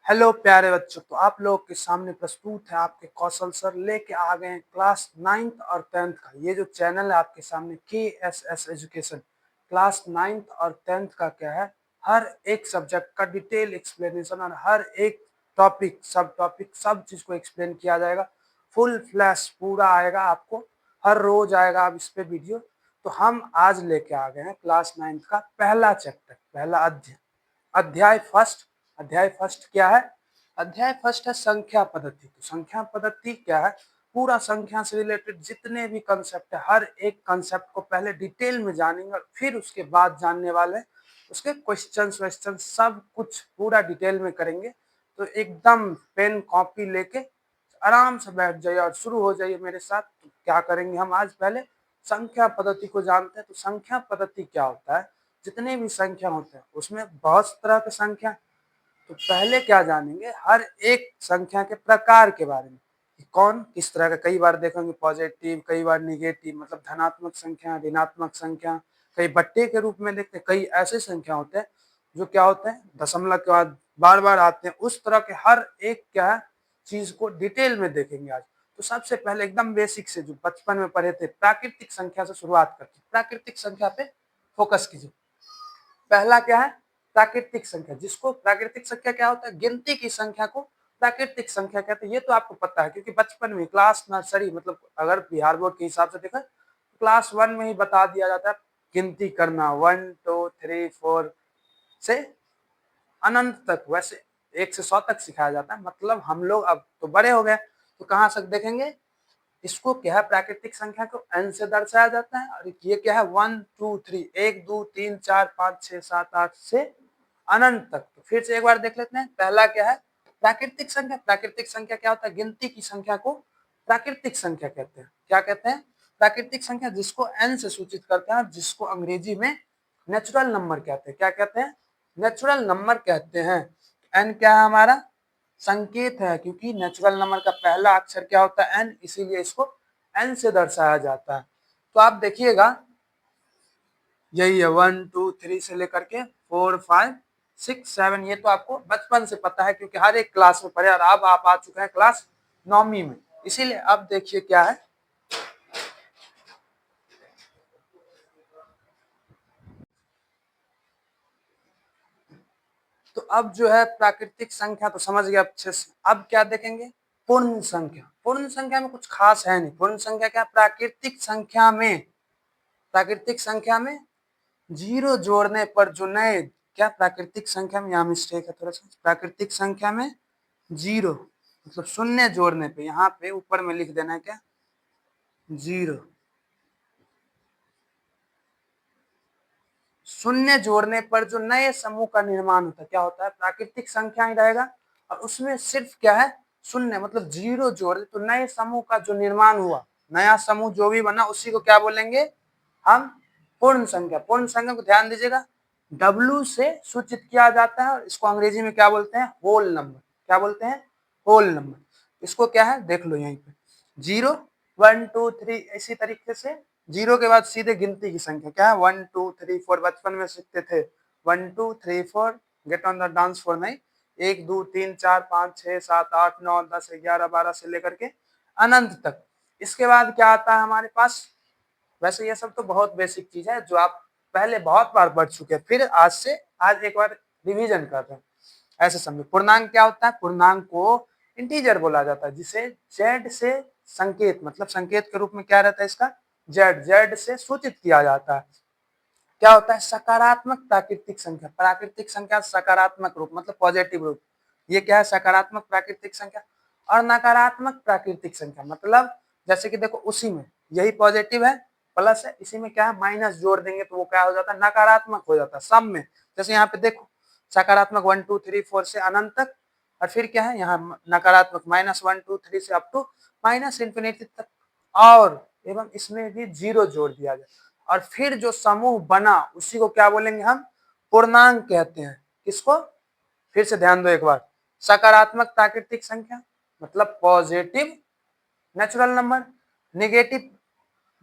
Hello प्यारे बच्चों, तो आप लोगों के सामने प्रस्तुत है आपके कौशल सर लेके आ गए हैं क्लास 9th और 10th का। ये जो चैनल है आपके सामने KSS एजुकेशन, क्लास 9th और 10th का क्या है, हर एक सब्जेक्ट का डिटेल एक्सप्लेनेशन और हर एक टॉपिक सब चीज को एक्सप्लेन किया जाएगा। फुल फ्लैश पूरा आएगा आपको, हर रोज आएगा आप इस पे वीडियो। तो हम आज लेके आ गए हैं क्लास 9th का पहला चैप्टर, पहला अध्याय, अध्याय फर्स्ट। अध्याय फर्स्ट क्या है? अध्याय फर्स्ट है संख्या पद्धति। तो संख्या पद्धति क्या है? पूरा संख्या से रिलेटेड जितने भी कंसेप्ट है, हर एक कंसेप्ट को पहले डिटेल में जानेंगे और फिर उसके बाद जानने वाले उसके क्वेश्चन सब कुछ पूरा डिटेल में करेंगे। तो एकदम पेन कॉपी लेके आराम से बैठ जाइए और शुरू हो जाइए मेरे साथ। तो क्या करेंगे हम आज, पहले संख्या पद्धति को जानते हैं। तो संख्या पद्धति क्या होता है? जितने भी संख्या होते हैं उसमें बहुत तरह के संख्या। तो पहले क्या जानेंगे, हर एक संख्या के प्रकार के बारे में कि कौन किस तरह का। कई बार देखेंगे पॉजिटिव, कई बार निगेटिव, मतलब धनात्मक संख्या, ऋणात्मक संख्या, कई बट्टे के रूप में देखते हैं। कई ऐसे संख्या होते हैं जो क्या होते हैं, दशमलव के बाद बार बार आते हैं। उस तरह के हर एक क्या चीज को डिटेल में देखेंगे आज। तो सबसे पहले एकदम बेसिक से जो बचपन में पढ़े थे, प्राकृतिक संख्या से शुरुआत करते हैं। प्राकृतिक संख्या पे फोकस कीजिए। पहला क्या है? प्राकृतिक संख्या। जिसको प्राकृतिक संख्या क्या होता है, गिनती की संख्या को प्राकृतिक संख्या कहते हैं। ये तो आपको पता है क्योंकि बचपन में क्लास नर्सरी, मतलब अगर बिहार बोर्ड के हिसाब से देखा क्लास 1 में ही बता दिया जाता है गिनती करना, 1 2 3 4 से अनंत तक। वैसे 1 से 100 तक सिखाया जाता है। मतलब हम लोग अब तो बड़े हो गए, तो कहाँ तक देखेंगे, इसको क्या है, प्राकृतिक संख्या को n से दर्शाया जाता है। और ये क्या है, 1 2 3, 1 2 3 4 5 6 7 8 से अनंत तक। तो फिर से एक बार देख लेते हैं। पहला क्या है, प्राकृतिक संख्या। प्राकृतिक संख्या क्या होता है, गिनती की संख्या को प्राकृतिक संख्या कहते हैं। क्या कहते हैं? प्राकृतिक संख्या, जिसको n से सूचित करते हैं, जिसको अंग्रेजी में नेचुरल नंबर कहते हैं। क्या कहते हैं? नेचुरल नंबर कहते हैं। n क्या है हमारा, संकेत है, क्योंकि नेचुरल नंबर का पहला अक्षर क्या होता है, n, इसीलिए इसको n से दर्शाया जाता है। तो आप देखिएगा, यही है 1 2 3 से लेकर के 4 5 6 7। ये तो आपको बचपन से पता है क्योंकि हर एक क्लास में पढ़े। और अब आप आ चुके हैं क्लास 9वीं में, इसीलिए अब देखिए क्या है। तो अब जो है प्राकृतिक संख्या तो समझ गए अच्छे से। अब क्या देखेंगे, पूर्ण संख्या। पूर्ण संख्या में कुछ खास है नहीं। पूर्ण संख्या क्या, प्राकृतिक संख्या में जीरो जोड़ने पर जो नए, क्या प्राकृतिक संख्या में, यहाँ मिस्टेक है थोड़ा सा, प्राकृतिक संख्या में जीरो मतलब शून्य जोड़ने पे, यहाँ पे ऊपर में लिख देना है क्या, जीरो। शून्य जोड़ने पर जो नए समूह का निर्माण होता है, क्या होता है, प्राकृतिक संख्या ही रहेगा। और उसमें सिर्फ क्या है, शून्य मतलब जीरो जोड़ तो नए समूह का जो निर्माण हुआ, नया समूह जो भी बना, उसी को क्या बोलेंगे हम, पूर्ण संख्या। पूर्ण संख्या को ध्यान दीजिएगा, W से सूचित किया जाता है और इसको अंग्रेजी में क्या बोलते हैं, होल नंबर। क्या बोलते हैं, होल नंबर। इसको क्या है, देख लो यहीं पे, 0 1 2 3। इसी तरीके से जीरो के बाद सीधे गिनती की संख्या क्या है, 1 2 3 4। बचपन में सीखते थे 1 2 3 4, get on the dance floor नहीं, 1 2 3 4 5 6 7 8 9 10 11 12 से लेकर के अनंत तक। इसके बाद क्या आता है हमारे पास, वैसे ये सब तो बहुत बेसिक चीज है जो आप पहले बहुत बार पढ़ चुके हैं, फिर आज एक बार रिवीजन कर रहे हैं। ऐसे समझो, पूर्णांक क्या होता है, पूर्णांक को इंटीजर बोला जाता है, जिसे जेड से संकेत, मतलब संकेत के रूप में क्या रहता है इसका, जेड, जेड से सूचित किया जाता है। क्या होता है, सकारात्मक प्राकृतिक संख्या। प्राकृतिक संख्या सकारात्मक रूप मतलब पॉजिटिव रूप, ये क्या है, सकारात्मक प्राकृतिक संख्या। और नकारात्मक प्राकृतिक संख्या मतलब, जैसे कि देखो उसी में यही पॉजिटिव है, प्लस है, इसी में क्या है माइनस जोड़ देंगे तो वो क्या हो जाता है, नकारात्मक हो जाता है सब में। जैसे यहाँ पे देखो, सकारात्मक 1 2 3 4 से अनंत तक, और फिर क्या है यहाँ नकारात्मक -1 2 3 से अप टू माइनस इंफिनिटी तक। और एवं इसमें भी जीरो जोड़ दिया जाए, और फिर जो समूह बना उसी को क्या बोलेंगे हम, पूर्णांक कहते हैं। किसको, फिर से ध्यान दो एक बार, सकारात्मक प्राकृतिक संख्या मतलब पॉजिटिव नेचुरल नंबर, निगेटिव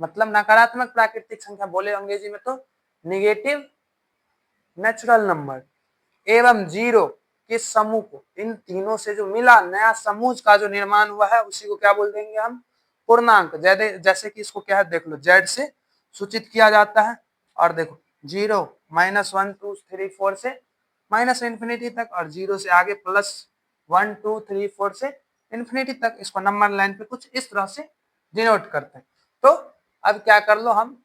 मतलब नकारात्मक प्राकृतिक संख्या बोले अंग्रेजी में तो निगेटिव नेचुरल नंबर, एवं जीरो के समूह को, इन तीनों से जो मिला नया समूह का जो निर्माण हुआ है उसी को क्या बोल देंगे हम, पूर्णांक। जैसे कि इसको क्या है देख लो, जेड से सूचित किया जाता है, और देखो 0 -1 2 3 4 से माइनस इन्फिनिटी तक, और 0 से आगे +1 2 3 4 से इन्फिनिटी तक, इसको नंबर लाइन पे कुछ इस तरह से डिनोट करते हैं। तो अब क्या कर लो, हम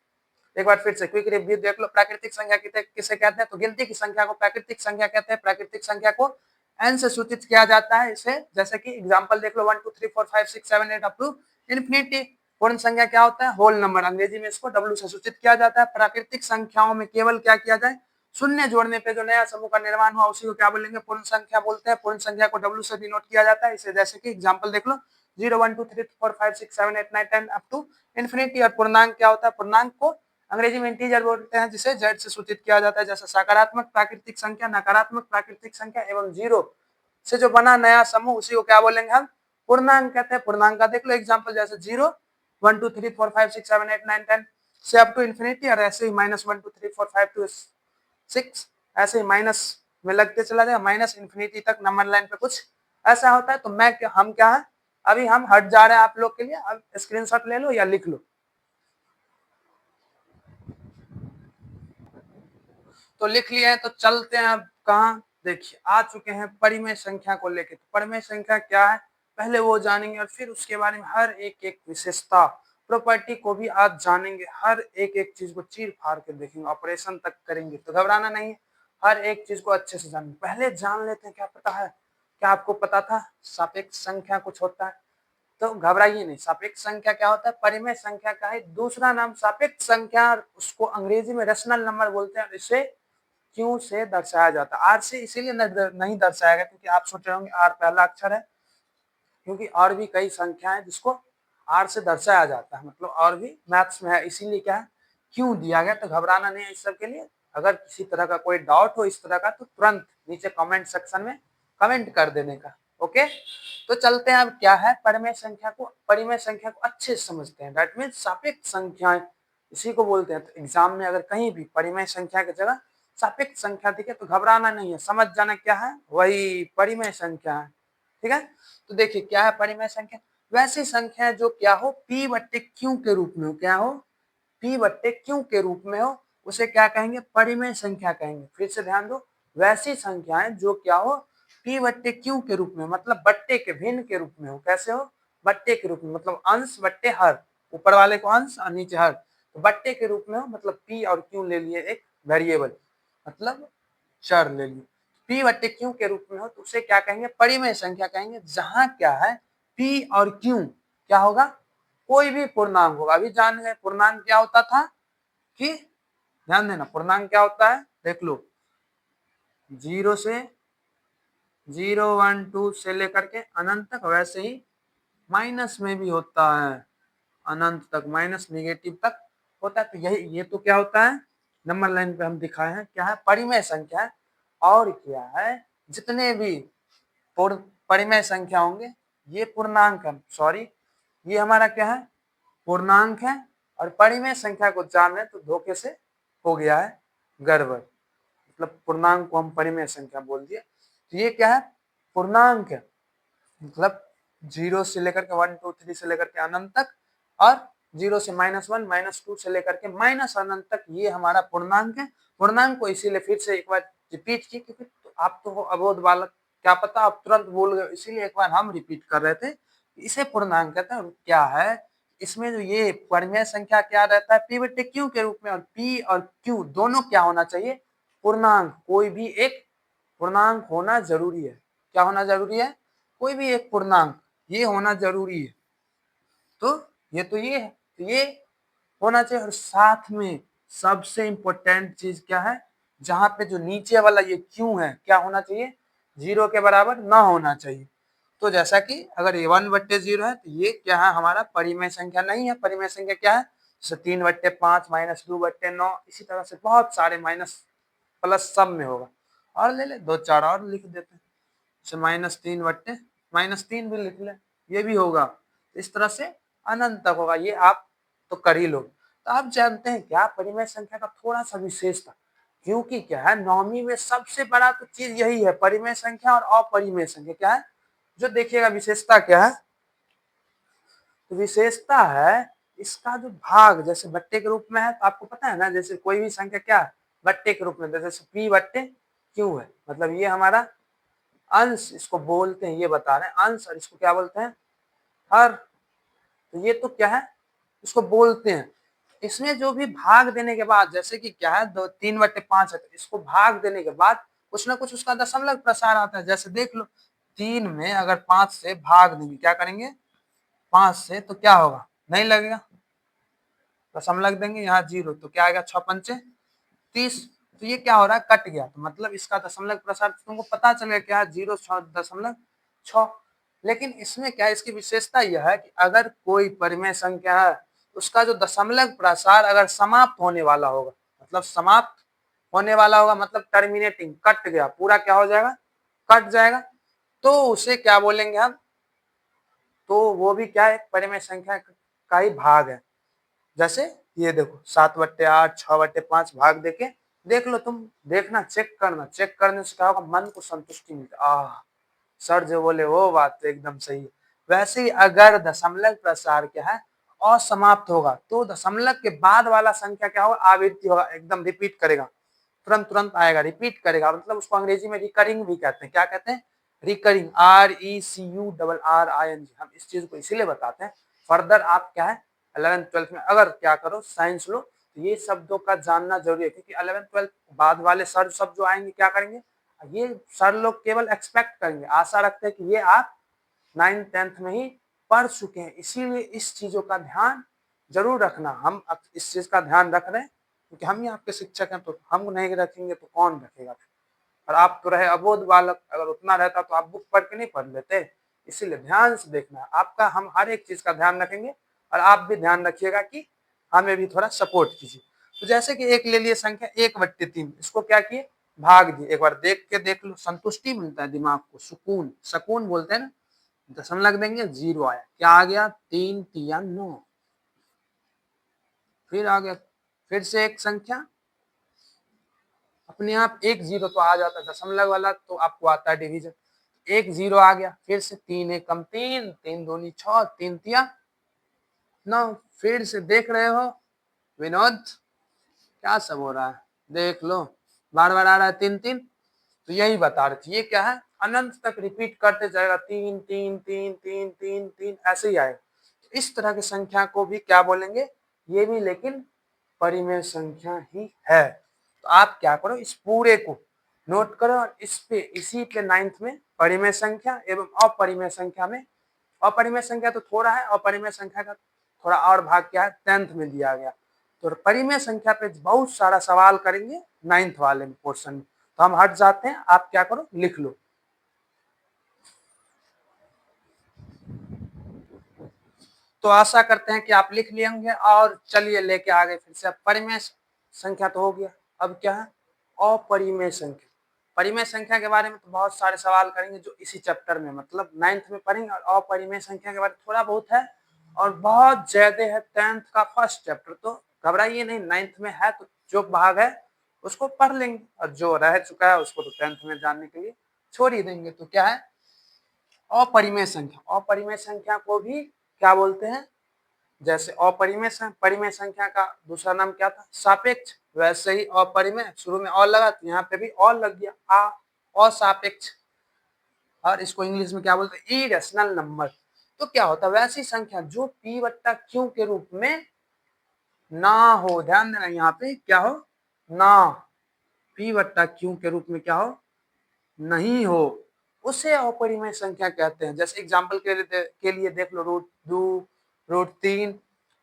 एक बार फिर से क्विक रिव्यू देख लो। प्राकृतिक संख्या किसे कहते हैं, तो गिनती की संख्या को प्राकृतिक संख्या कहते हैं। प्राकृतिक संख्या को n से सूचित किया जाता है। इसे जैसे कि एग्जांपल देख लो, 1 2 3 4 5 6 7 8 अप टू इन्फिनिटी। पूर्ण संख्या क्या होता है, होल नंबर, अंग्रेजी में इसको w से सूचित किया जाता है। प्राकृतिक संख्याओं में केवल क्या किया जाए, शून्य जोड़ने पे जो नया समूह का निर्माण हुआ उसी को क्या बोलेंगे, पूर्ण संख्या बोलते हैं। पूर्ण संख्या को w से डिनोट किया जाता है। इसे जैसे कि एग्जांपल देख लो, 0 1 2 3 4 5 6 7 8 9 10 अप टू इन्फिनिटी। और पूर्णांक क्या होता है, पूर्णांक को अंग्रेजी में इंटीजर बोलते हैं, जिसे जेड से सूचित किया जाता है। जैसे सकारात्मक प्राकृतिक संख्या, नकारात्मक प्राकृतिक संख्या एवं जीरो से जो बना नया समूह उसी को क्या बोलेंगे हम, पूर्णांक कहते हैं। पूर्णांक का देख लो एग्जांपल, जैसे 0 1 2 3 4 5 6 7 8 9 10 से अप टू इन्फिनिटी, और ऐसे ही -1 2 3 4 5 2 6, ऐसे ही माइनस में लगते चला जाएगा, माइनस इन्फिनिटी तक नंबर लाइन पे कुछ ऐसा होता है। तो हम क्या है, अभी हम हट जा रहे हैं आप लोग के लिए, अब स्क्रीनशॉट ले लो या लिख लो। तो लिख लिए हैं, तो चलते हैं अब कहाँ, देखिए आ चुके हैं परिमेय संख्या को लेके। तो परिमेय संख्या क्या है पहले वो जानेंगे, और फिर उसके बारे में हर एक एक विशेषता प्रॉपर्टी को भी आज जानेंगे। हर एक एक चीज को चीर फाड़ के देखेंगे, ऑपरेशन तक करेंगे, तो घबराना नहीं है। हर एक चीज को अच्छे से जानेंगे। पहले जान लेते हैं, क्या पता है, क्या आपको पता था सापेक्ष संख्या कुछ होता है, तो घबराइए नहीं। सापेक्ष संख्या क्या होता है, परिमेय संख्या का है दूसरा नाम सापेक्ष संख्या, उसको अंग्रेजी में रेशनल नंबर बोलते हैं। इसे क्यू से दर्शाया जाता है, आर से इसीलिए नहीं दर्शाया गया क्योंकि आप सोच रहे होंगे आर पहला अक्षर है, क्योंकि और भी कई संख्या है जिसको आर से दर्शाया जाता है, मतलब और भी मैथ्स में है, इसीलिए क्या है क्यों दिया गया। तो घबराना नहीं है इस सब के लिए। अगर किसी तरह का कोई डाउट हो इस तरह का, तो तुरंत नीचे कमेंट सेक्शन में कमेंट कर देने का। ओके, तो चलते हैं अब क्या है, परिमेय संख्या को अच्छे से समझते हैं। दैट मीन्स सापेक्ष संख्याएं इसी को बोलते हैं। तो एग्जाम में अगर कहीं भी परिमेय संख्या की जगह सापेक्ष संख्या दिखे तो घबराना नहीं है, समझ जाना क्या है, वही परिमेय संख्या है। ठीक है, तो देखिए क्या है परिमेय संख्या, वैसी संख्या जो क्या हो p बट्टे q के रूप में हो, क्या हो p बट्टे q के रूप में हो, उसे क्या कहेंगे, परिमेय संख्या कहेंगे। फिर से ध्यान दो, वैसी संख्याएं जो क्या हो p बट्टे q के रूप में, मतलब बट्टे के भिन्न के रूप में हो। कैसे हो, बट्टे के रूप में, मतलब अंश बट्टे हर, ऊपर वाले को अंश और नीचे हर, तो बट्टे के रूप में हो, मतलब p और q ले लिए एक वेरिएबल, मतलब चर ले लिए, p बट्टे q के रूप में हो, तो उसे क्या कहेंगे, परिमेय संख्या कहेंगे। जहां क्या है p और q क्या होगा, कोई भी पूर्णांक होगा। अभी जान गए पूर्णांक क्या होता था, कि ध्यान देना पूर्णांक क्या होता है, देख लो 0 से 0 1 2 से लेकर के अनंत तक, वैसे ही माइनस में भी होता है, अनंत तक, माइनस निगेटिव तक होता है। तो यही ये तो क्या होता है, नंबर लाइन पे हम दिखाए हैं, क्या है परिमेय संख्या है। और क्या है, जितने भी परिमेय संख्या होंगे ये पूर्णांक है, सॉरी ये हमारा क्या है, पूर्णांक है। और परिमेय संख्या को जान रहे तो धोखे से हो गया है गड़बड़, मतलब पूर्णांक को हम परिमेय संख्या बोल दिए। तो ये क्या है, पूर्णांक है, मतलब 0 से लेकर के 1 2 3 से लेकर के अनंत तक, और 0 से -1 -2 से लेकर के माइनस अनंत तक, ये हमारा पूर्णांक है। पूर्णांक को इसीलिए फिर से एक बार रिपीट की, क्योंकि तो आप तो हो अबोध बालक, क्या पता आप तुरंत बोल गए, इसीलिए एक बार हम रिपीट कर रहे थे। इसे पूर्णांक कहते हैं। क्या है इसमें जो ये परिमेय संख्या क्या रहता है, p बटे q के रूप में, और p और q दोनों क्या होना चाहिए, पूर्णांक। कोई भी एक पूर्णांक होना जरूरी है। क्या होना जरूरी है, कोई भी एक पूर्णांक ये होना जरूरी है। तो ये है, तो ये होना चाहिए। और साथ में सबसे इंपॉर्टेंट चीज क्या है, जहां पे जो नीचे वाला ये क्यों है, क्या होना चाहिए, 0 के बराबर ना होना चाहिए। तो जैसा कि अगर ये 1/0 है, तो ये क्या है, हमारा परिमेय संख्या नहीं है। परिमेय संख्या क्या है, जैसे 3/5 -2/9, इसी तरह से बहुत सारे माइनस प्लस सब में होगा। और ले ले 2 4 और लिख देते हैं, जैसे -3 भी लिख ले, ये भी होगा। इस तरह से अनंत तक होगा, ये आप तो कर ही लो। तो आप जानते हैं क्या परिमेय संख्या का थोड़ा सा विशेषता, क्योंकि क्या है, नौवीं में सबसे बड़ा तो चीज यही है, परिमेय संख्या और अपरिमेय संख्या क्या है, जो देखिएगा विशेषता क्या है, तो विशेषता है इसका जो भाग जैसे बट्टे के रूप में है, तो आपको पता है ना, जैसे कोई भी संख्या क्या है बट्टे के रूप में, जैसे p बट्टे q है, मतलब ये हमारा अंश इसको बोलते हैं, ये बता रहे हैं अंश, और इसको क्या बोलते हैं हर, तो ये तो क्या है इसको बोलते हैं। इसमें जो भी भाग देने के बाद, जैसे कि क्या है 3/5 है, तो इसको भाग देने के बाद कुछ ना कुछ उसका दशमलव प्रसार आता है। जैसे देख लो 3 में अगर 5 से भाग देंगे, क्या करेंगे 5 से, तो क्या होगा, नहीं लगेगा, दशमलव देंगे यहाँ 0, तो क्या आएगा 6 पंचे 30, तो ये क्या हो रहा है कट गया, तो मतलब इसका दशमलव प्रसार तुमको पता चल गया क्या है 0.6। लेकिन इसमें क्या है, इसकी विशेषता यह है कि अगर कोई परिमेय संख्या है, उसका जो दशमलव प्रसार अगर समाप्त होने वाला होगा, मतलब समाप्त होने वाला होगा, मतलब टर्मिनेटिंग, कट गया पूरा, क्या हो जाएगा कट जाएगा, तो उसे क्या बोलेंगे हम, तो वो भी क्या है एक परिमेय संख्या का ही भाग है। जैसे ये देखो 7/8, 6/5 भाग देके देख लो, तुम देखना, चेक करना, चेक करने से क्या होगा, मन को संतुष्टि मिलती है। सर जो बोले वो बात तो एकदम सही है। वैसे ही अगर दशमलव प्रसार क्या है असमाप्त होगा, तो दशमलव के बाद वाला संख्या क्या होगा, आवृत्ति होगा, एकदम रिपीट करेगा, तुरंत तुरंत आएगा, रिपीट करेगा, मतलब उसको अंग्रेजी में रिकरिंग भी कहते हैं। क्या कहते हैं, रिकरिंग, RECURRING। हम इस चीज को इसीलिए बताते हैं, फर्दर आप क्या है 11th-12th में अगर क्या करो साइंस लो, तो ये शब्दों का जानना जरूरी है, क्योंकि 11th-12th बाद वाले सर सब जो आएंगे क्या करेंगे, ये सर लोग केवल एक्सपेक्ट करेंगे, आशा रखते हैं कि ये आप 9th-10th में ही पढ़ चुके हैं, इसीलिए इस चीजों का ध्यान जरूर रखना। हम इस चीज का ध्यान रख रहे हैं क्योंकि हम ही आपके शिक्षक हैं, तो हम नहीं रखेंगे तो कौन रखेगा। और आप तो रहे अबोध बालक, अगर उतना रहता तो आप बुक पढ़ के नहीं पढ़ लेते। इसीलिए ध्यान से देखना है आपका, हम हर एक चीज का ध्यान रखेंगे, और आप भी ध्यान रखिएगा कि हमें भी थोड़ा सपोर्ट कीजिए। तो जैसे कि एक ले लिए संख्या 1/3, इसको क्या किए भाग दिए, एक बार देख के देख लो, संतुष्टि मिलता है दिमाग को, सुकून, सकून बोलते हैं ना, दशमलव देंगे 0 आया, क्या आ गया 3×3=9। फिर आ गया फिर से एक संख्या, अपने आप एक 0 तो आ जाता है, दशमलव वाला तो आपको आता है डिवीजन, एक 0 आ गया, फिर से 3×1 = 3, 3×2 = 6, 3×3 = 9। फिर से देख रहे हो विनोद क्या सब हो रहा है, देख लो बार बार आ रहा है 3 3, तो यही बता रही थी, ये क्या है अनंत तक रिपीट करते जाएगा, 3 3 3 3 3 3 ऐसे ही आएगा। तो इस तरह की संख्या को भी क्या बोलेंगे, ये भी लेकिन परिमेय संख्या ही है। तो आप क्या करो, इस पूरे को नोट करो, और इसी पे 9th में परिमेय संख्या एवं अपरिमेय संख्या में, अपरिमेय संख्या तो थोड़ा है, अपरिमेय संख्या का थोड़ा और भाग क्या है 10th में दिया गया। तो परिमेय संख्या पे बहुत सारा सवाल करेंगे 9th वाले पोर्शन में, तो हम हट जाते हैं, आप क्या करो लिख लो। तो आशा करते हैं कि आप लिख लिए होंगे, और चलिए लेके आ गए फिर से। अब परिमेय संख्या तो हो गया, अब क्या है अपरिमेय संख्या। परिमेय संख्या के बारे में तो बहुत सारे सवाल करेंगे जो इसी चैप्टर में, मतलब 9th में पढ़ेंगे, और अपरिमेय संख्या के बारे में थोड़ा बहुत है और बहुत ज्यादा है 10th का फर्स्ट चैप्टर। तो घबराइए नहीं, 9th में है तो जो भाग है उसको पढ़ लेंगे, और जो रह चुका है उसको तो 10th में जानने के लिए छोड़ ही देंगे। तो क्या है अपरिमेय संख्या, अपरिमेय संख्या को भी क्या बोलते हैं, जैसे अपरिमेय परिमेय संख्या का दूसरा नाम क्या था सापेक्ष, वैसे ही अपरिमेय शुरू में और लगा तो यहाँ पे भी और लग गया असापेक्ष, और इसको इंग्लिश में क्या बोलते हैं इरेशनल नंबर। तो क्या होता है वैसी संख्या जो p/q के रूप में ना हो, ध्यान देना यहाँ पे क्या हो ना, p/q के रूप में क्या हो नहीं हो, उसे अपरिमेय संख्या कहते हैं। जैसे एग्जांपल के लिए देख लो √2, √3,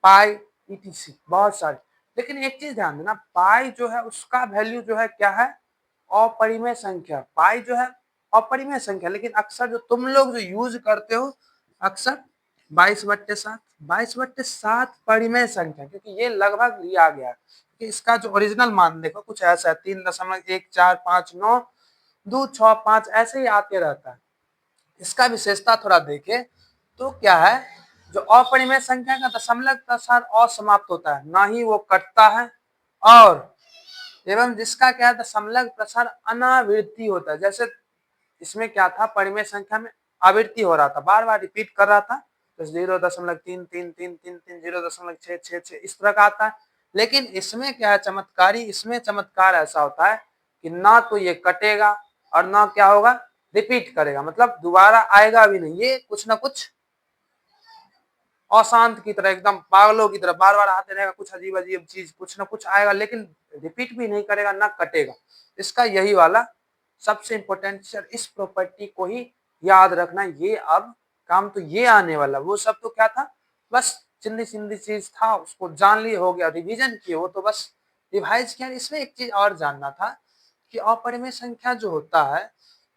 पाई etc बहुत सारे। लेकिन एक चीज ध्यान देना, पाई जो है उसका वैल्यू जो है क्या है अपरिमेय संख्या, पाई जो है अपरिमेय संख्या, लेकिन अक्सर जो तुम लोग जो यूज करते हो अक्सर 22/7, 22/7 परिमेय संख्या, क्योंकि ये लगभग लिया गया है कि इसका जो ओरिजिनल मान देखो कुछ ऐसा है 3.1459 2 6 5 ऐसे ही आते रहता है। इसका विशेषता थोड़ा देखें तो क्या है, जो अपरिमेय संख्या का दशमलव प्रसार असमाप्त होता है, ना ही वो कटता है और एवं जिसका क्या है दशमलव प्रसार अनावृत्ति होता है। जैसे इसमें क्या था, परिमेय संख्या में आवृत्ति हो रहा था, बार बार रिपीट कर रहा था, तो 0.333333 0.666 इस तरह का आता है। लेकिन इसमें क्या है चमत्कारी, इसमें चमत्कार ऐसा होता है कि ना तो ये कटेगा और ना क्या होगा रिपीट करेगा, मतलब दोबारा आएगा भी नहीं, ये कुछ ना कुछ अशांत की तरह एकदम पागलों की तरह बार बार आते रहेगा, कुछ अजीब अजीब चीज कुछ ना कुछ आएगा, लेकिन रिपीट भी नहीं करेगा ना कटेगा। इसका यही वाला सबसे इंपॉर्टेंट सर, इस प्रॉपर्टी को ही याद रखना। ये अब काम तो ये आने वाला, वो सब तो क्या था बस चिंदी चिंदी चीज था, उसको जान लिए हो गया, रिवीजन किए वो तो बस रिवाइज किया। इसमें एक चीज और जानना था कि अपरिमेय संख्या जो होता है,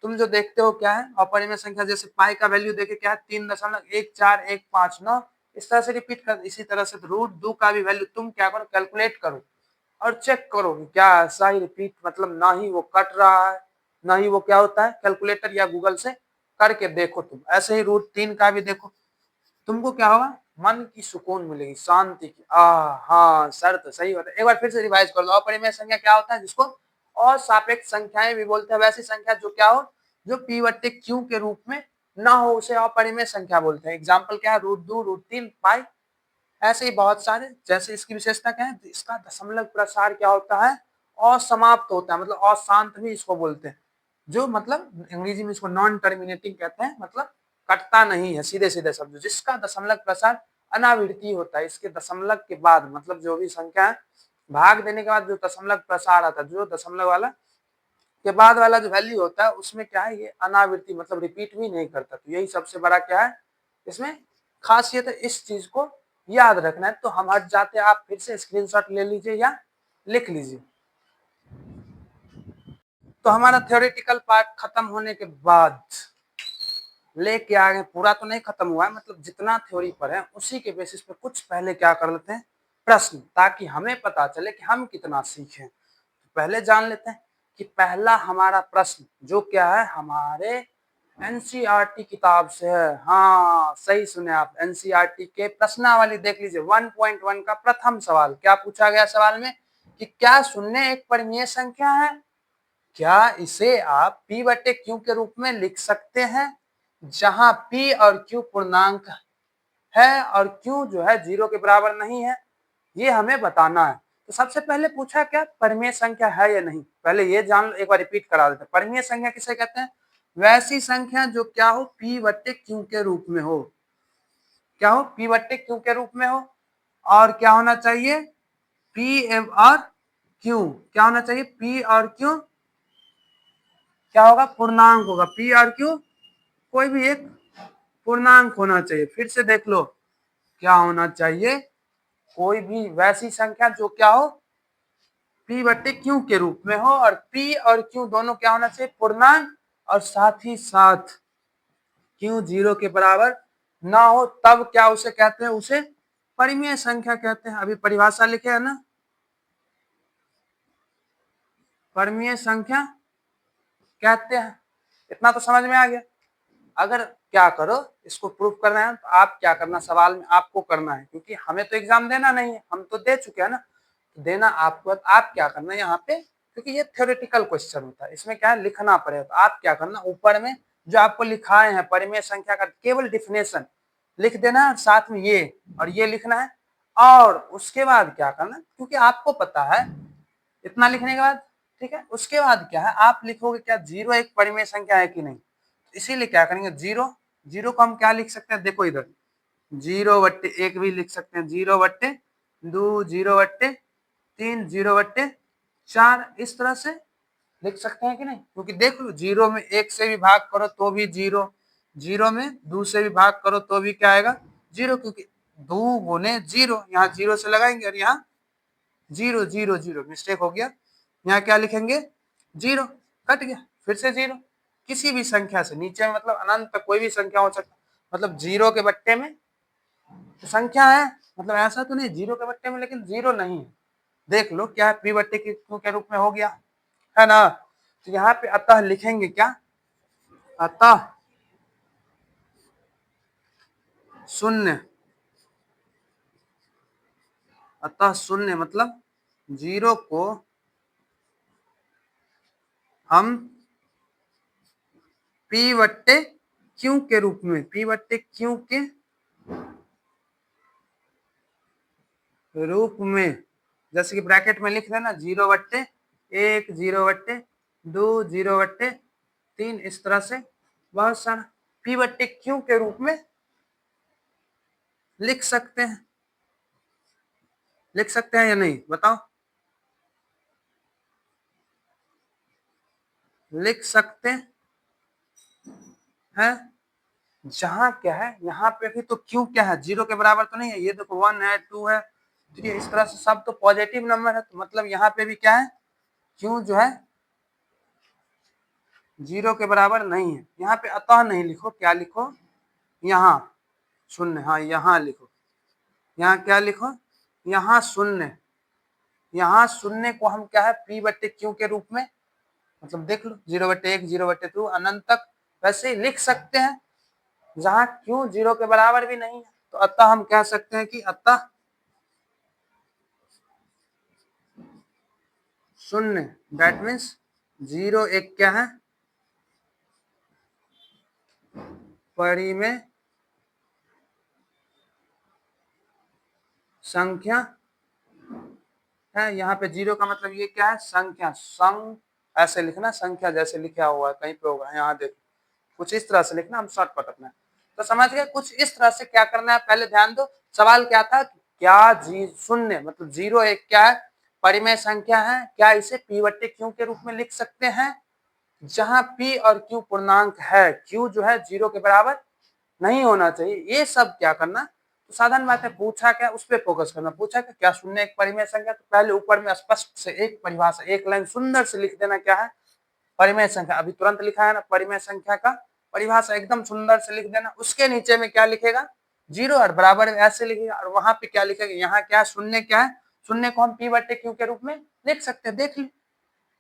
तुम जो देखते हो क्या है अपरिमेय संख्या, जैसे पाई का वैल्यू देखे क्या है 3.14159, इस तरह से रिपीट कर। इसी तरह से √2 का भी वैल्यू तुम क्या करो कैलकुलेट करो और चेक करो कि क्या ऐसा ही रिपीट, मतलब ना ही वो कट रहा है ना ही वो क्या होता है, कैलकुलेटर या गूगल से करके देखो तुम। ऐसे ही √3 का भी देखो, तुमको क्या होगा मन की सुकून मिलेगी, शांति की। हाँ सर तो सही होता है, एक बार फिर से रिवाइज कर लो। अपरिमेय संख्या क्या होता है, जिसको असापेक्ष संख्याएं भी बोलते हैं। वैसी संख्या जो क्या हो, जो p/q के रूप में ना हो, उसे अपरिमेय संख्या बोलते हैं। एग्जाम्पल क्या है, √2 √3 पाई, ऐसे ही बहुत सारे। जैसे इसकी विशेषता क्या है, इसका दशमलव प्रसार क्या होता है असमाप्त होता है, मतलब अशांत भी इसको बोलते हैं, जो मतलब अंग्रेजी में इसको नॉन टर्मिनेटिंग कहते हैं, मतलब कटता नहीं है, सीधे सीधे शब्द। जिसका दशमलव प्रसार अनावृत्ति होता है, इसके दशमलव के बाद मतलब जो भी संख्या है भाग देने के बाद जो दशमलव प्रसार आता है, जो दशमलव वाला के बाद वाला जो वैल्यू होता है उसमें क्या है, ये अनावृत्ति मतलब रिपीट भी नहीं करता। तो यही सबसे बड़ा क्या है इसमें खासियत है, इस चीज को याद रखना है। तो हम हट जाते हैं, आप फिर से स्क्रीनशॉट ले लीजिए या लिख लीजिए। तो हमारा थ्योरेटिकल पार्ट खत्म होने के बाद लेके आ गए, पूरा तो नहीं खत्म हुआ है, मतलब जितना थ्योरी पर है उसी के बेसिस पे कुछ पहले क्या कर लेते हैं प्रश्न, ताकि हमें पता चले कि हम कितना सीखे। तो पहले जान लेते हैं कि पहला हमारा प्रश्न जो क्या है हमारे एनसीईआरटी किताब से है। हाँ सही सुने आप, एनसीईआरटी के प्रश्नावली देख लीजिए। 1.1 का प्रथम सवाल क्या पूछा गया सवाल में कि क्या शून्य एक परिमेय संख्या है, क्या इसे आप p/q के रूप में लिख सकते हैं, जहां p और q पूर्णांक है और q जो है 0 के बराबर नहीं है, ये हमें बताना है। तो सबसे पहले पूछा क्या परिमेय संख्या है या नहीं, पहले ये जान लो, एक बार रिपीट करा देते हैं। परिमेय संख्या किसे कहते हैं, वैसी संख्या जो क्या हो p/q के रूप में हो, क्या हो p/q के रूप में हो, और क्या होना चाहिए p और q, क्या होना चाहिए p और q क्या होगा पूर्णांक होगा, p और q कोई भी एक पूर्णांक होना चाहिए। फिर से देख लो क्या होना चाहिए, कोई भी वैसी संख्या जो क्या हो p/q के रूप में हो, और p और q दोनों क्या होना चाहिए पूर्णांक, और साथ ही साथ q 0 के बराबर ना हो, तब क्या उसे कहते हैं, उसे परिमेय संख्या कहते हैं। अभी परिभाषा लिखे है ना, परिमेय संख्या कहते हैं। इतना तो समझ में आ गया। अगर क्या करो इसको प्रूफ करना है तो आप क्या करना, सवाल में आपको करना है, क्योंकि हमें तो एग्जाम देना नहीं है, हम तो दे चुके हैं ना, तो देना आपको। आप क्या करना है यहाँ पे, क्योंकि ये थ्योरेटिकल क्वेश्चन होता है, इसमें क्या है लिखना पड़ेगा। तो आप क्या करना, ऊपर में जो आपको लिखाए हैं परिमेय संख्या का केवल डिफिनेशन लिख देना है, साथ में ये और ये लिखना है। और उसके बाद क्या करना, क्योंकि आपको पता है इतना लिखने के बाद, ठीक है, उसके बाद क्या है आप लिखोगे क्या 0 एक परिमेय संख्या है कि नहीं। इसीलिए क्या करेंगे, 0 0 को हम क्या लिख सकते हैं, देखो इधर 0/1 भी लिख सकते हैं, 0/2 0/3 0/4 इस तरह से लिख सकते हैं कि नहीं। क्योंकि देख लो 0 में 1 से भी भाग करो तो भी 0, 0 में 2 से भी भाग करो तो भी क्या आएगा 0, क्योंकि 2 गुने 0, यहाँ 0 से लगाएंगे और यहाँ 0 0 0 मिस्टेक हो गया, यहाँ क्या लिखेंगे 0, कट गया, फिर से 0। किसी भी संख्या से नीचे में मतलब अनंत तक कोई भी संख्या हो सकता, मतलब 0 के बट्टे में तो संख्या है, मतलब ऐसा तो नहीं 0 के बट्टे में लेकिन 0 नहीं है। देख लो क्या है p/q के रूप में हो गया है ना। तो यहाँ पे अतः लिखेंगे क्या, अतः शून्य, अतः शून्य मतलब 0 को हम P बट्टे Q के रूप में, P बट्टे Q के रूप में, जैसे कि ब्रैकेट में लिख देना 0/1, 0/2, 0/3, इस तरह से बहुत सारा P बट्टे Q के रूप में लिख सकते हैं। लिख सकते हैं या नहीं बताओ? लिख सकते हैं। जहां क्या है, यहाँ पे भी तो क्यू क्या है, 0 के बराबर तो नहीं है, ये देखो 1 है, 2 है, 3, इस तरह से सब तो पॉजिटिव नंबर है, तो मतलब यहाँ पे भी क्या है, क्यू जो है 0 के बराबर नहीं है। यहाँ पे अतः नहीं लिखो, क्या लिखो, यहाँ शून्य, हाँ यहाँ लिखो, यहाँ क्या लिखो, यहाँ शून्य। यहाँ शून्य को हम क्या है, P बट्टे क्यू के रूप में, मतलब देख लो 0/1, 0/2 अनंत तक वैसे ही लिख सकते हैं। जहां क्यू 0 के बराबर भी नहीं है, तो अतः हम कह सकते हैं कि अतः शून्य, दैट मीन्स 0 एक क्या है, परिमेय संख्या है। यहाँ पे 0 का मतलब ये क्या है, संख्या, संग ऐसे लिखना, संख्या जैसे लिखा हुआ है कहीं पे होगा, यहाँ देखो कुछ इस तरह से लिखना, हम शॉर्टकट अपना, तो समझ गए कुछ इस तरह से क्या करना है। पहले ध्यान दो, सवाल क्या था, क्या जी शून्य मतलब 0 एक क्या है, परिमेय संख्या है, क्या इसे P बट्टे Q के रूप में लिख सकते हैं। जहां P और Q पूर्णांक है, Q जो है 0 के बराबर नहीं होना चाहिए। ये सब क्या करना, तो साधारण बात है, पूछा क्या उस पर फोकस करना। पूछा क्या शून्य एक परिमेय संख्या, तो पहले ऊपर में स्पष्ट से एक परिभाषा, एक लाइन सुंदर से लिख देना, क्या है, परिमेय संख्या। अभी तुरंत लिखा है ना, परिमेय संख्या का परिभाषा एकदम सुंदर से लिख देना। उसके नीचे में क्या लिखेगा, 0 और बराबर ऐसे लिखेगा, और वहां पे क्या लिखेगा, यहाँ क्या शून्य, क्या है शून्य को हम P बट्टे Q के रूप में लिख सकते हैं। देख ली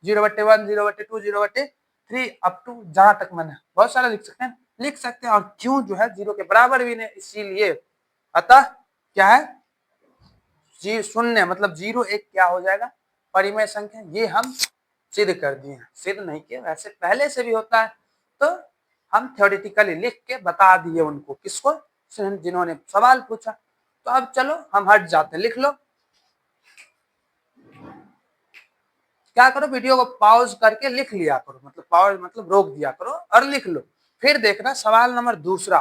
0/1, 0/2, 0/3 अप टू जहां तक मैंने बहुत सारा लिख सकते हैं, लिख सकते हैं। और क्यों जो है 0 के बराबर भी नहीं, इसीलिए अतः क्या है, जी शून्य मतलब 0 एक क्या हो जाएगा, परिमेय संख्या। ये हम सिद्ध कर दिए हैं, सिद्ध नहीं किया, वैसे पहले से भी होता है, तो हम थ्योरेटिकली लिख के बता दिए उनको, किसको, जिन्होंने सवाल पूछा। तो अब चलो हम हट जाते हैं, लिख लो, क्या करो, वीडियो को पॉज करके लिख लिया करो, मतलब पॉज मतलब रोक दिया करो और लिख लो। फिर देखना सवाल नंबर दूसरा,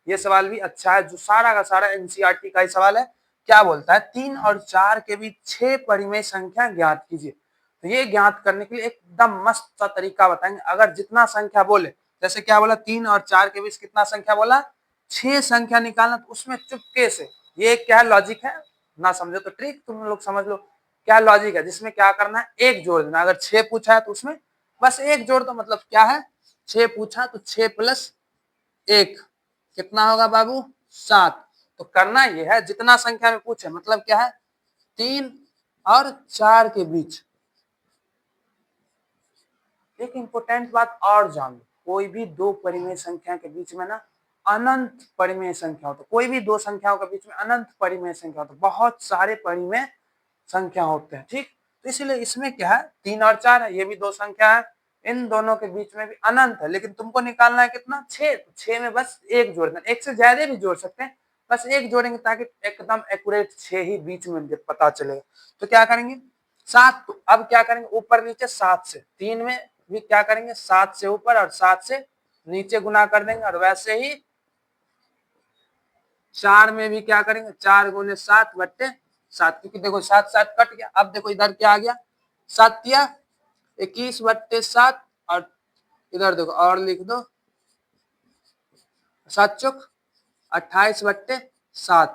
ये सवाल भी अच्छा है, जो सारा का सारा एनसीईआरटी का ही सवाल है। क्या बोलता है, 3 और 4 के बीच 6 परिमेय संख्या ज्ञात कीजिए। तो ये ज्ञात करने के लिए एकदम मस्त सा तरीका बताएंगे। अगर जितना संख्या बोले, जैसे क्या बोला, 3 और 4 के बीच कितना संख्या बोला, 6 संख्या निकालना, तो उसमें चुपके से, ये क्या लॉजिक है, ना समझो तो ट्रिक तुम लोग समझ लो, क्या लॉजिक है, जिसमें क्या करना है, एक जोड़ देना। अगर 6 पूछा है तो उसमें बस एक जोड़ दो, मतलब क्या है, 6 पूछा तो 6 + 1 कितना होगा बाबू, 7। तो करना यह है, जितना संख्या में पूछे, मतलब क्या है, 3 और 4 के बीच। एक इंपॉर्टेंट बात और जान लो, कोई भी दो परिमेय संख्या के बीच में ना अनंत परिमेय संख्या हो, तो कोई भी दो संख्याओं के बीच में अनंत परिमेय संख्या हो, तो बहुत सारे परिमेय संख्या होते हैं, ठीक। तो इसलिए इसमें क्या है, 3 और 4 है, ये भी दो संख्या है, इन दोनों के बीच में भी अनंत है, लेकिन तुमको निकालना है कितना, 6। तो 6 में बस एक जोड़ देना, एक से ज्यादा भी जोड़ सकते हैं, बस एक जोड़ेंगे ताकि एकदम एक्यूरेट 6 ही बीच में पता चलेगा। तो क्या करेंगे, 7। तो अब क्या करेंगे, ऊपर नीचे 7 से, 3 में भी क्या करेंगे, 7 से ऊपर और 7 से नीचे गुना कर देंगे, और वैसे ही 4 में भी क्या करेंगे, 4 × 7 बट्टे 7, क्योंकि देखो 7 7 कट गया। अब देखो इधर क्या आ गया, 7 21/7, और इधर देखो और लिख दो 7 चौक 28/7।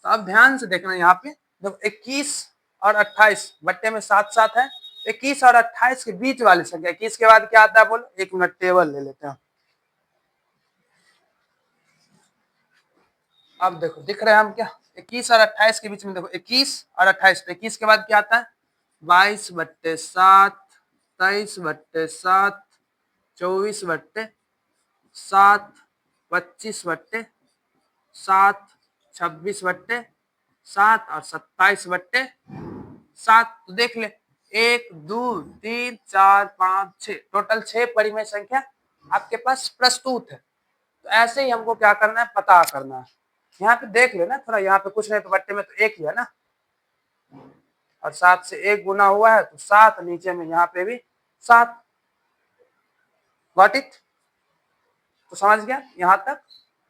तो अब ध्यान से देखना, यहाँ पे जब 21 और 28 बट्टे में 7 7 है, 21 और 28 के बीच वाली संख्या, 21 के बाद क्या आता है बोलो, 1 मिनट टेबल ले लेते हैं। अब देखो दिख रहे हैं हम क्या, 21 और 28 के बीच में, देखो 21 और 28, 21 के बाद क्या आता है, 22/7, 23/7, 24/7, 25/7, 26/7 और 27/7। तो देख ले, 1 2 3 4 5 6 टोटल 6 परिमेय संख्या आपके पास प्रस्तुत है। तो ऐसे ही हमको क्या करना है, पता करना है। यहाँ पे देख लेना थोड़ा, यहाँ पे कुछ नहीं तो बट्टे में तो 1 ही है ना, और 7 से 1 गुना हुआ है तो 7, नीचे में यहाँ पे भी 7। Got it? तो समझ गया यहाँ तक?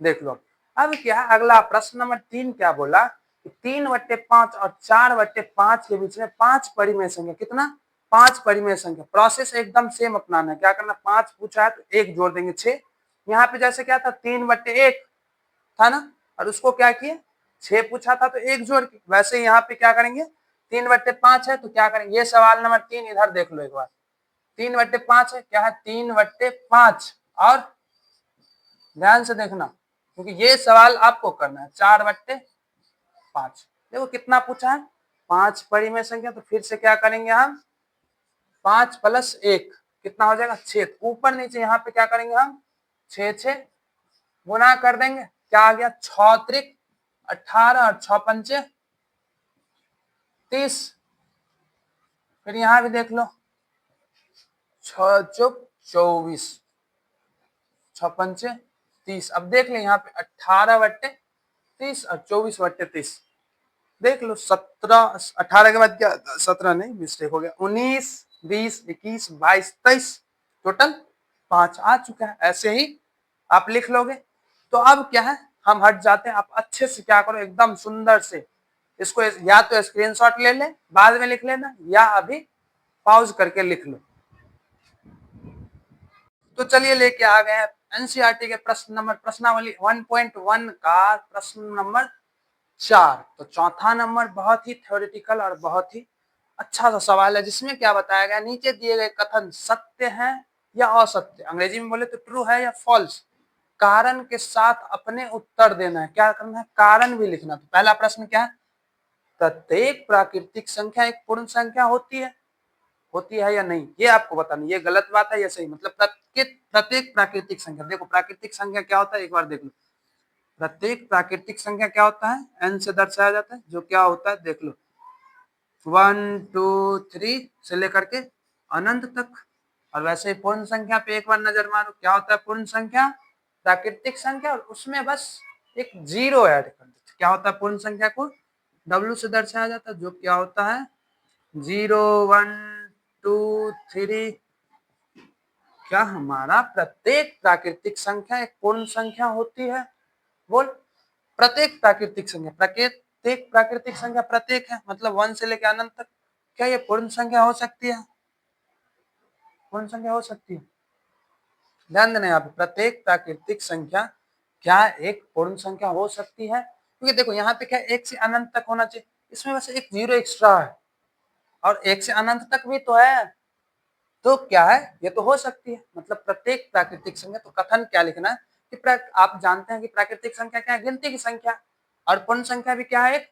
देख लो अब क्या है, अगला प्रश्न नंबर 3 क्या बोला कि 3/5 और 4/5 के बीच में 5 परिमेय संख्या, कितना, 5 परिमेय संख्या। प्रोसेस एकदम सेम अपनाना है। क्या करना, 5 पूछा है तो 1 जोड़ देंगे 6। यहाँ पे जैसे क्या था, 3/1 था ना, और उसको क्या किए, 6 पूछा था तो 1 जोड़ के, वैसे यहाँ पे क्या करेंगे, 3/5 है तो क्या करेंगे, ये सवाल नंबर 3 इधर देख लो एक बार। 3/5 है, क्या है, 3/5, और ध्यान से देखना क्योंकि ये सवाल आपको करना है। 4/5 देखो कितना पूछा है, 5 परिमेय संख्या। तो फिर से क्या करेंगे हम, 5 + 1 कितना हो जाएगा, 6। ऊपर नीचे यहाँ पे क्या करेंगे हम, 6 गुना कर देंगे, क्या आ गया, 6 × 18 और 6 × 5 30। फिर यहाँ भी देख लो, 6 × 24, 6 × 5 30। अब देख ले यहाँ पे 18/30 और 24/30। देख लो 17, 18 के बाद क्या, 17 नहीं, मिस्टेक हो गया, 19 20 21 22 23, टोटल 5 आ चुका है। ऐसे ही आप लिख लोगे। तो अब क्या है, हम हट जाते हैं। आप अच्छे से क्या करो, एकदम सुंदर से इसको या तो स्क्रीनशॉट ले ले, बाद में लिख लेना, या अभी पॉज करके लिख लो। तो चलिए लेके आ गए हैं एनसीईआरटी के प्रश्नावली 1.1 का प्रश्न नंबर 4। तो चौथा नंबर बहुत ही थ्योरेटिकल और बहुत ही अच्छा सा सवाल है, जिसमें क्या बताया गया, नीचे दिए गए कथन सत्य हैं या असत्य, अंग्रेजी में बोले तो ट्रू है या फॉल्स, कारण के साथ अपने उत्तर देना है। क्या करना है, कारण भी लिखना। तो पहला प्रश्न क्या है, प्रत्येक प्राकृतिक संख्या एक पूर्ण संख्या होती है या नहीं, ये आपको बताना। ये गलत बात है या सही, मतलब प्रत्येक प्राकृतिक संख्या, देखो प्राकृतिक संख्या क्या होता है, एक बार देख लो। प्रत्येक प्राकृतिक संख्या क्या होता है, n से दर्शाया जाता है, जो क्या होता है देख लो, 1 2 3 से लेकर के अनंत तक। और वैसे ही पूर्ण संख्या पे एक बार नजर मारो, क्या होता है पूर्ण संख्या, प्राकृतिक संख्या, और उसमें बस एक 0 ऐड कर देते। क्या होता है, पूर्ण संख्या को w से दर्शाया जाता है, जो क्या होता है 0 1 2 3। क्या हमारा प्रत्येक प्राकृतिक संख्या एक पूर्ण संख्या होती है, बोल। प्रत्येक प्राकृतिक संख्या, प्रत्येक प्राकृतिक संख्या प्रत्येक है, मतलब 1 से लेकर अनंत तक, क्या ये पूर्ण संख्या हो सकती है, पूर्ण संख्या हो सकती है। ध्यान देना यहाँ पे, प्रत्येक प्राकृतिक संख्या क्या एक पूर्ण संख्या हो सकती है, क्योंकि देखो यहाँ पे क्या 1 से अनंत तक होना चाहिए, इसमें बस एक 0 एक्स्ट्रा है, और 1 से अनंत तक भी तो है, तो क्या है, ये तो हो सकती है। मतलब प्रत्येक प्राकृतिक संख्या, तो कथन क्या लिखना है कि आप जानते हैं कि प्राकृतिक संख्या क्या है, गिनती की संख्या, और पूर्ण संख्या भी क्या है, एक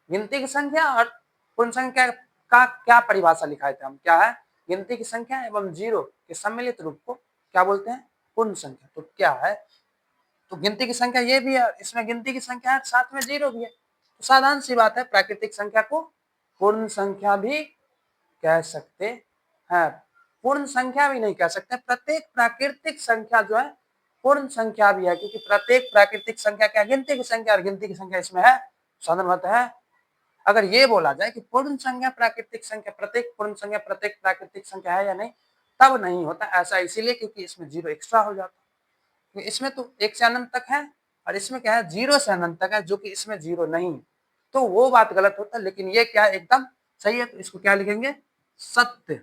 गिनती की संख्या। और पूर्ण संख्या का क्या परिभाषा लिखाए थे हम, क्या है, गिनती की संख्या एवं 0 के सम्मिलित रूप को क्या बोलते हैं, पूर्ण संख्या। तो क्या है, तो गिनती की संख्या ये भी है, इसमें गिनती की संख्या है, साथ में 0 भी है। तो साधारण सी बात है, प्राकृतिक संख्या को पूर्ण संख्या भी कह सकते हैं, पूर्ण संख्या भी नहीं कह सकते। प्रत्येक प्राकृतिक संख्या जो है पूर्ण संख्या भी है, क्योंकि प्रत्येक प्राकृतिक संख्या क्या, गिनती की संख्या, और गिनती की संख्या इसमें है, साधारण है। अगर ये बोला जाए कि पूर्ण संख्या प्राकृतिक संख्या, प्रत्येक पूर्ण संख्या प्रत्येक प्राकृतिक संख्या है या नहीं, तब नहीं होता ऐसा, इसीलिए क्योंकि इसमें 0 एक्स्ट्रा हो जाता है। इसमें तो 1 से अनंत तक है, और इसमें क्या है 0 से अनंत तक है, जो कि इसमें 0 नहीं है, तो वो बात गलत होता है। लेकिन ये क्या है, एकदम सही है, तो इसको क्या लिखेंगे, सत्य।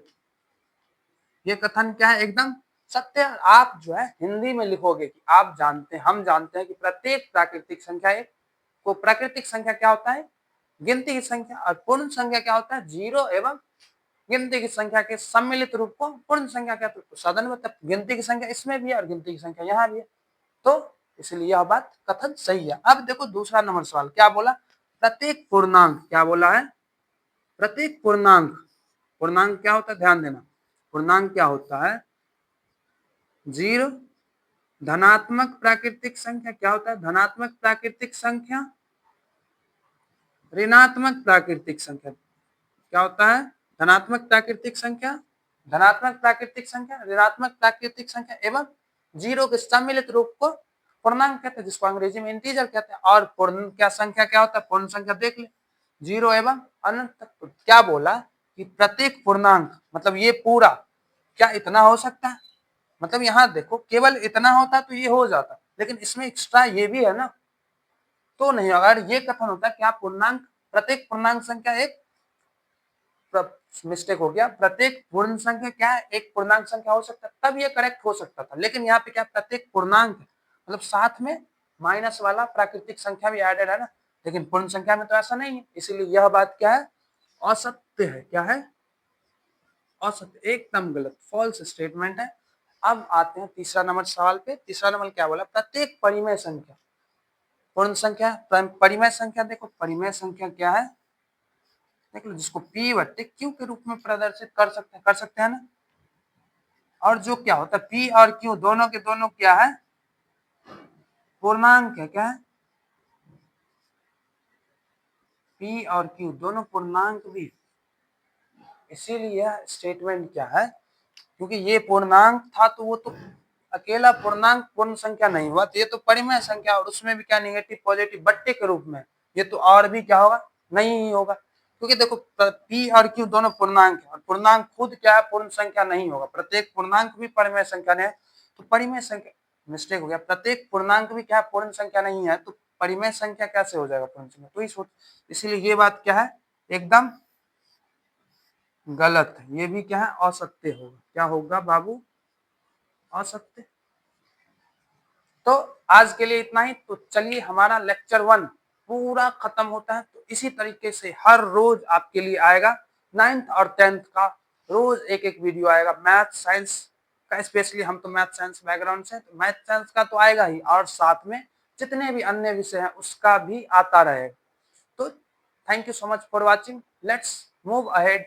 ये कथन क्या है, एकदम सत्य। आप जो है हिंदी में लिखोगे कि आप जानते हैं, हम जानते हैं कि प्रत्येक प्राकृतिक संख्या एक को, प्राकृतिक संख्या क्या होता है, गिनती की संख्या, और पूर्ण संख्या क्या होता है, 0 एवं गिनती की संख्या के सम्मिलित रूप को पूर्ण संख्या कहते हैं। तो साधारण मतलब गिनती की संख्या इसमें भी है और गिनती की संख्या यहाँ भी है, तो इसलिए यह बात कथन सही है। अब देखो दूसरा नंबर सवाल क्या बोला, प्रत्येक पूर्णांक, क्या बोला है, प्रत्येक पूर्णांक, पूर्णांक क्या होता है, ध्यान देना, पूर्णांक क्या होता है, 0 धनात्मक प्राकृतिक संख्या, क्या होता है, धनात्मक प्राकृतिक संख्या, ऋणात्मक प्राकृतिक संख्या क्या होता है, धनात्मक प्राकृतिक संख्या, धनात्मक प्राकृतिक संख्या, ऋणात्मक प्राकृतिक संख्या एवं जीरो के सम्मिलित रूप को पूर्णांक कहते हैं, जिसको अंग्रेजी में इंटीजर कहते हैं। और पूर्ण क्या संख्या क्या होता है, पूर्ण संख्या देख ले, जीरो एवं अनंत तक। तो क्या बोला कि प्रत्येक पूर्णांक, मतलब ये पूरा क्या इतना हो सकता है, मतलब यहाँ देखो केवल इतना होता तो ये हो जाता, लेकिन इसमें एक्स्ट्रा ये भी है ना, तो नहीं। अगर ये कथन होता क्या पूर्णांक, प्रत्येक पूर्णांक संख्या एक, मिस्टेक हो गया, प्रत्येक पूर्ण संख्या क्या है, एक पूर्णांक संख्या हो सकता है, तब ये करेक्ट हो सकता था। लेकिन यहाँ पे क्या प्रत्येक पूर्णांक मतलब साथ में माइनस वाला प्राकृतिक संख्या भी एडेड है ना, लेकिन पूर्ण संख्या में तो ऐसा नहीं है, इसीलिए यह बात क्या है, असत्य है। क्या है, असत्य, एकदम गलत, फॉल्स स्टेटमेंट है। अब आते हैं तीसरा नंबर सवाल पे। तीसरा नंबर क्या बोला, प्रत्येक परिमेय संख्या, पूर्ण संख्या परिमेय संख्या, देखो परिमेय संख्या क्या है, देख लो, जिसको P बट्टे Q के रूप में प्रदर्शित कर सकते हैं ना। और जो क्या होता है, P और Q दोनों के दोनों क्या है, पूर्णांक है। क्या है, P और Q दोनों पूर्णांक भी, इसीलिए यह स्टेटमेंट क्या है, क्योंकि ये पूर्णांक था तो वो तो अकेला पूर्णांक पूर्ण संख्या नहीं हुआ, तो ये तो परिमेय संख्या, और उसमें भी क्या निगेटिव पॉजिटिव बट्टे के रूप में, ये तो और भी क्या होगा, नहीं ही होगा। क्योंकि देखो P और Q दोनों पूर्णांक है, और पूर्णांक खुद क्या है, पूर्ण संख्या नहीं होगा, प्रत्येक पूर्णांक भी परिमेय संख्या नहीं है, तो परिमेय संख्या, मिस्टेक हो गया, प्रत्येक पूर्णांक भी क्या है, पूर्ण संख्या नहीं है, तो परिमेय संख्या कैसे हो जाएगा पूर्ण संख्या, तो इसीलिए ये बात क्या है, एकदम गलत है। ये भी क्या है, असत्य होगा। क्या होगा बाबू, असत्य। तो आज के लिए इतना ही। तो चलिए, हमारा लेक्चर 1 पूरा खत्म होता है। तो इसी तरीके से हर रोज आपके लिए आएगा 9th और 10th का, रोज एक एक वीडियो आएगा। मैथ साइंस का स्पेशली, हम तो मैथ साइंस बैकग्राउंड से, तो मैथ साइंस का तो आएगा ही, और साथ में जितने भी अन्य विषय हैं उसका भी आता रहेगा। तो thank you so much for watching, let's move ahead.